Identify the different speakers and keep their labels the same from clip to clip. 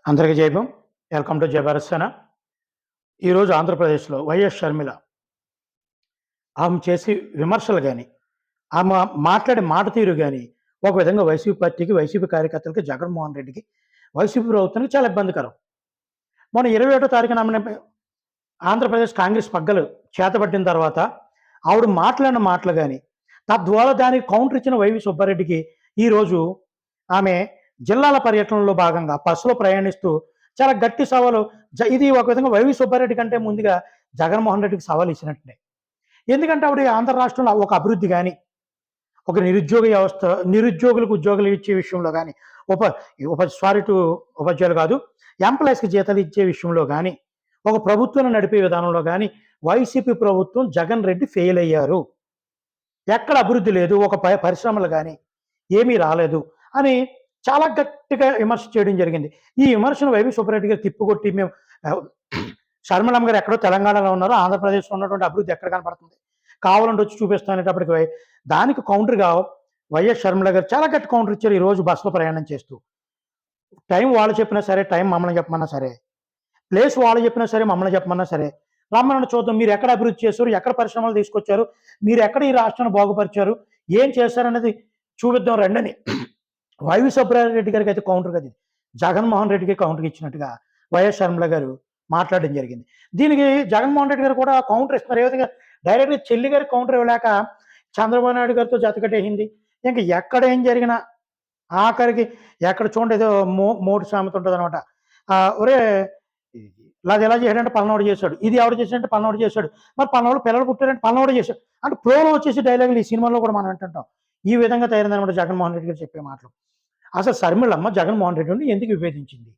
Speaker 1: అందరికీ జైభం. Welcome to జై భారత్ సేన. ఈరోజు ఆంధ్రప్రదేశ్‌లో వైఎస్ షర్మిల ఆమె చేసే విమర్శలు గాని, ఆమె మాట్లాడే మాట తీరు గాని, ఒక విధంగా వైసీపీ పార్టీకి, వైసీపీ కార్యకర్తలకి, జగన్మోహన్ రెడ్డికి, వైసీపీ ప్రభుత్వానికి చాలా ఇబ్బందికరం. మొన్న 21 తారీఖున ఆమెని ఆంధ్రప్రదేశ్ కాంగ్రెస్ పగ్గలు చేతబట్టిన తర్వాత ఆవిడ మాట్లాడిన మాటలు గాని, తద్వారా దానికి కౌంటర్ ఇచ్చిన వైవి సుబ్బారెడ్డికి ఈరోజు ఆమె జిల్లాల పర్యటనలో భాగంగా బస్సులో ప్రయాణిస్తూ చాలా గట్టి సవాలు ఇది ఒక విధంగా వైవి సుబ్బారెడ్డి కంటే ముందుగా జగన్మోహన్ రెడ్డికి సవాల్ ఇచ్చినట్టే. ఎందుకంటే ఆవిడ ఆంధ్ర రాష్ట్రంలో ఒక అభివృద్ధి గాని, ఒక నిరుద్యోగ వ్యవస్థ నిరుద్యోగులకు ఉద్యోగాలు ఇచ్చే విషయంలో గాని, ఉప ఉప సారీ టు ఉపాధ్యాయులు కాదు, ఎంప్లాయీస్‌కి జీతాలు ఇచ్చే విషయంలో గాని, ఒక ప్రభుత్వాన్ని నడిపే విధానంలో గాని, వైసీపీ ప్రభుత్వం జగన్ రెడ్డి ఫెయిల్ అయ్యారు. ఎక్కడ అభివృద్ధి లేదు. ఒక పరిశ్రమలు గాని ఏమీ రాలేదు అని చాలా గట్టిగా విమర్శ చేయడం జరిగింది. ఈ విమర్శను వైవి సుబ్బారెడ్డి గారు తిప్పికొట్టి మేము షర్మిలమ్మ గారు ఎక్కడో తెలంగాణలో ఉన్నారు. ఆంధ్రప్రదేశ్‌లో ఉన్నటువంటి అభివృద్ధి ఎక్కడ కనపడుతుంది? కావాలంటే వచ్చి చూపిస్తానేటప్పటికి దానికి కౌంటర్‌గా వైఎస్ షర్మిల గారు చాలా గట్టి కౌంటర్ ఇచ్చారు ఈరోజు బస్సులో ప్రయాణం చేస్తూ. టైం వాళ్ళు చెప్పినా సరే, టైం మమ్మల్ని చెప్పమన్నా సరే, ప్లేస్ వాళ్ళు చెప్పినా సరే, మమ్మల్ని చెప్పమన్నా సరే, రమ్మనండి చూద్దాం. మీరు ఎక్కడ అభివృద్ధి చేశారు? ఎక్కడ పరిశ్రమలు తీసుకొచ్చారు? మీరు ఎక్కడ ఈ రాష్ట్రాన్ని బాగుపరిచారు? ఏం చేశారనేది చూపిద్దాం రండని వైవి సుబ్బారెడ్డి గారికి అయితే కౌంటర్ కదా, జగన్మోహన్ రెడ్డికి కౌంటర్ ఇచ్చినట్టుగా వైఎస్ షర్మిల గారు మాట్లాడడం జరిగింది. దీనికి జగన్మోహన్ రెడ్డి గారు కూడా కౌంటర్ ఇస్తున్నారు. ఏ విధంగా డైరెక్ట్‌గా చెల్లి గారికి కౌంటర్ ఇవ్వలేక చంద్రబాబు నాయుడు గారితో జతకట్టేసింది. ఇంక ఎక్కడ ఏం జరిగినా ఆఖరికి ఎక్కడ చూడండి ఏదో మోటు సామెత ఉంటదనమాట. ఒరేయ్! అది ఎలా చేశాడంటే పలానోడు చేశాడు. ఇది ఎవడు చేశాడంటే పలానోడు చేశాడు. మరి పలానోడు పిల్లలు పుట్టారంటే పలానోడు చేశాడు. అంటే ఫ్లోలో వచ్చేసి డైలాగులు ఈ సినిమాలో కూడా మనం వింటుంటాం. ఈ విధంగా తయారైందనమాట జగన్మోహన్ రెడ్డి గారు చెప్పే మాటలు. అసలు షర్మిలమ్మ జగన్మోహన్ రెడ్డిని ఎందుకు విభేదించింది?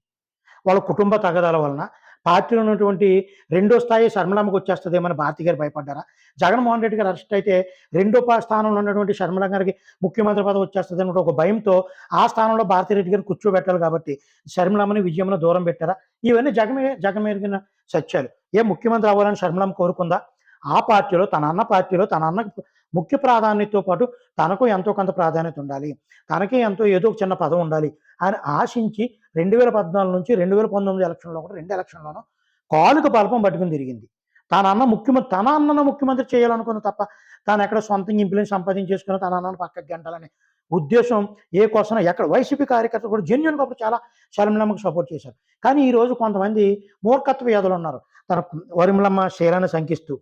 Speaker 1: వాళ్ళ కుటుంబ తగాదాల వలన, పార్టీలో ఉన్నటువంటి రెండో స్థాయి షర్మిలమ్మకి వచ్చేస్తదేమని భారతి గారు భయపడ్డారా? జగన్మోహన్ రెడ్డి గారు అరెస్ట్ అయితే రెండో స్థానంలో ఉన్నటువంటి షర్మిల గారికి ముఖ్యమంత్రి పదవి వచ్చేస్తదని ఒక భయంతో ఆ స్థానంలో భారతిరెడ్డి గారిని కూర్చోబెట్టాలి కాబట్టి షర్మిలమ్మని విజయంలో దూరం పెట్టారా? ఇవన్నీ జగమెరిగిన సత్యాలు. ముఖ్యమంత్రి అవ్వాలని షర్మిలమ్మ కోరుకుందా? ఆ పార్టీలో తన అన్న ముఖ్య ప్రాధాన్యతతో పాటు తనకు ఎంతో కొంత ప్రాధాన్యత ఉండాలి. తనకి ఎంతో ఏదో ఒక చిన్న పదవి ఉండాలి అని ఆశించి 2014 నుంచి 2019 ఎలక్షన్‌లో కూడా 2 ఎలక్షన్‌లోనూ కాలుకి బలపం పట్టుకుని తిరిగింది. తన అన్నను ముఖ్యమంత్రి చేయాలనుకుంది తప్ప తానెక్కడ సొంతంగా ఇన్‌ఫ్లూయెన్స్ సంపాదించేసుకొని తన అన్నను పక్కకి గెంటాలనే ఉద్దేశం కోసం ఎక్కడ వైసీపీ కార్యకర్తలు కూడా జెన్యూన్‌గా అప్పుడు చాలా షర్మిలమ్మకి సపోర్ట్ చేశారు. కానీ ఈరోజు కొంతమంది మూర్ఖత్వ యాదులున్నారు. తన వరిమిలమ్మ శీలాన్ని శంకిస్తూ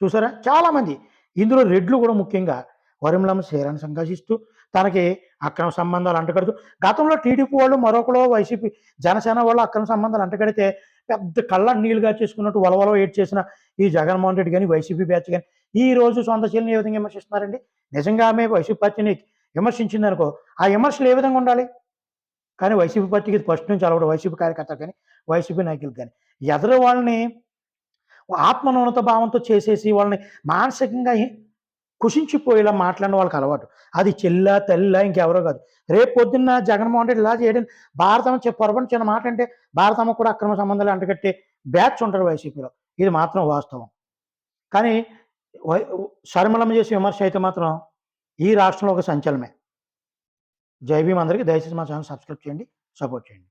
Speaker 1: చూసారా? చాలామంది ఇందులో రెడ్లు కూడా ముఖ్యంగా వరిమిలమ్మ శీలాన్ని సంఘర్షిస్తూ తనకి అక్రమ సంబంధాలు అంటగడుతూ గతంలో టీడీపీ వాళ్ళు మరొకరు వైసీపీ జనసేన వాళ్ళు అక్రమ సంబంధాలు అంటగడితే పెద్ద కళ్ళ నీళ్ళుగా చేసుకున్నట్టు వలవలో చేసిన ఈ జగన్మోహన్ రెడ్డి కానీ వైసీపీ బ్యాచ్ కానీ ఈ రోజు సొంత చెల్లిని ఏ విధంగా విమర్శిస్తున్నారండి? నిజంగా ఆమె వైసీపీ పార్టీని విమర్శించింది అనుకో, ఆ విమర్శలు ఏ విధంగా ఉండాలి? కానీ వైసీపీ పార్టీకి ఫస్ట్ నుంచి అలవాటు, వైసీపీ కార్యకర్తలు కానీ వైసీపీ నాయకులకు కానీ ఎదురు వాళ్ళని ఆత్మన్యూనత భావంతో చేసేసి వాళ్ళని మానసికంగా కుషించిపోయేలా మాట్లాడిన వాళ్ళకి అలవాటు. అది చెల్లా తల్లా ఇంకెవరో కాదు. రేపు పొద్దున్న జగన్మోహన్ రెడ్డి ఇలా చేయడం భారతమ్మ పొరపాటున చిన్న మాట అంటే భారతమ్మ కూడా అక్రమ సంబంధాలు అంటగట్టే బ్యాచ్ ఉంటారు వైసీపీలో. ఇది మాత్రం వాస్తవం. కానీ షర్మిలమ్మ చేసే విమర్శ అయితే మాత్రం ఈ రాష్ట్రంలో ఒక సంచలనమే. జై భీమ్ అందరికీ. దయచేసి మా ఛానల్ సబ్స్క్రైబ్ చేయండి, సపోర్ట్ చేయండి.